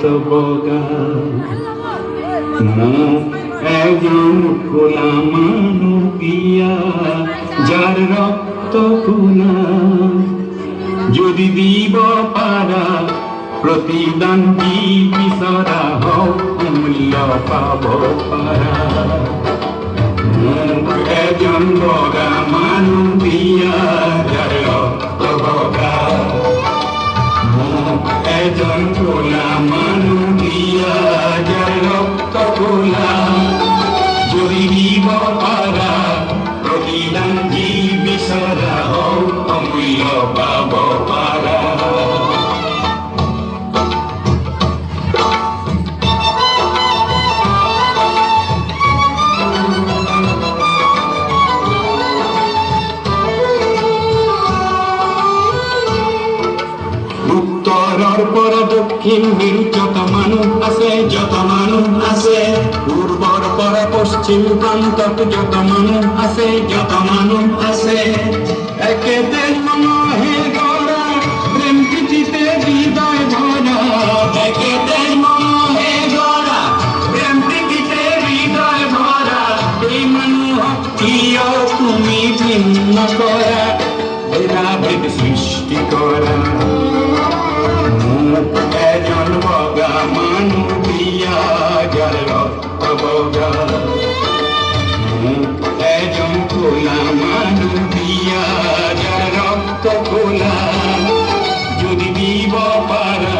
বগা মুখ একজন খোলা মানবিয়া যার রক্ত খুনা যদি দিব পারা প্রতিদান কি বিচৰা হওক মূল্য পাব পাৰা মুখ এজন বগা মানবিয়া যাৰ ৰক্ত বগা মুখ এজন খোলা মানবিয়া যাৰ রক্ত খোলা যদি দিব পাৰা প্রতিদান কি বিচৰা হওক অমূল্য পাব পাৰা উত্তৰৰ পৰা দক্ষিণ যত মানুহ আছে পূৰ্বৰ পৰা পশ্চিম প্ৰান্তত যত মানুহ আছে একে দেশ মনহে গঢ়া প্ৰেম প্ৰীতিতে হৃদয় ভৰা একে দেশ মনহে গঢ়া প্ৰেম প্ৰীতিতে হৃদয় ভৰা এই মানুহক কিয় তুমি ভিন্ন কৰা ভেদাভেদ সৃষ্টি কৰা এজন বগা মানবিয়া যার রক্ত বগা এজন খোলা মানবিয়া যার রক্ত খোলা যদি দিব পারা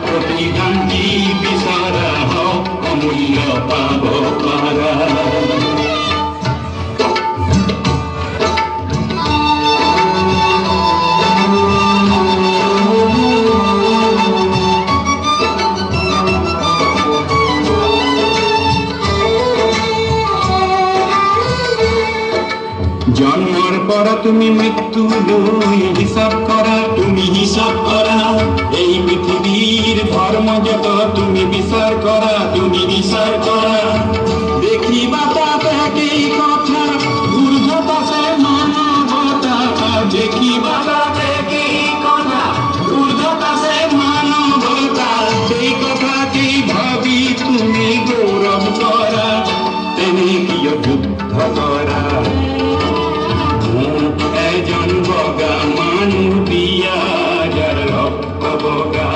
প্রতিদান কি বিচৰা হওক অমূল্য পাব পাৰা জন্মৰ পৰা তুমি মৃত্যু লৈ হিচাপ কৰা এই পৃথিৱীৰ ধৰ্ম যত তুমি বিচাৰ কৰা দেখিবা তাত একেই কথা ঊৰ্ধ্বত আছে মানৱতা দেখিবা তাত একেই কথা ঊৰ্ধ্বত আছে মানৱতা সেই কথাকেই ভাবি তুমি গৌৰৱ কৰা তেনে কিয় যুদ্ধ কৰা এজন বগা মানবিয়া যার রক্ত বগা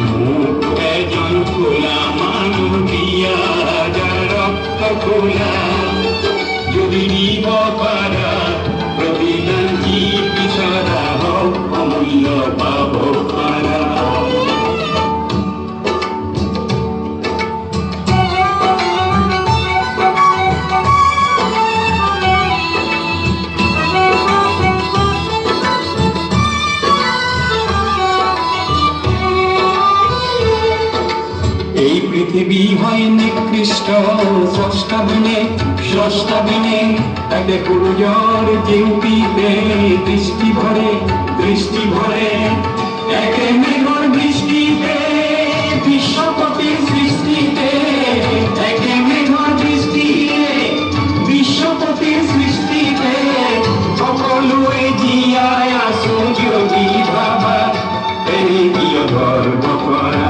মুখ এজন খোলা মানবিয়া যার রক্ত খোলা যদি দিব পারা প্রতিদান কি বিচৰা হওক অমূল্য পাব পাৰা এই পৃথিৱী হয় নিকৃষ্ট স্ৰষ্টা বিনে তাতে সূৰ্যৰ জিউপিতে দৃষ্টি ভৰে একে মেঘৰ দৃষ্টিতে বিশ্বপতিৰ সৃষ্টিতে একে মেঘৰ দৃষ্টিতে বিশ্বপতিৰ সৃষ্টিতে সকলোৱে জীয়াই আছো যদি ভাবা তেনে কিয় গৰ্ব কৰা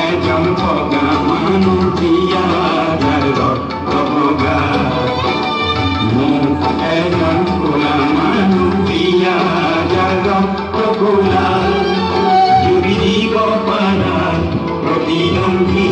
এজন বগা মানবিয়া যার রক্ত বগা মুখ এজন খোলা মানবিয়া যার রক্ত খোলা যদি দিব পারা প্রতিদ্বন্দ্বী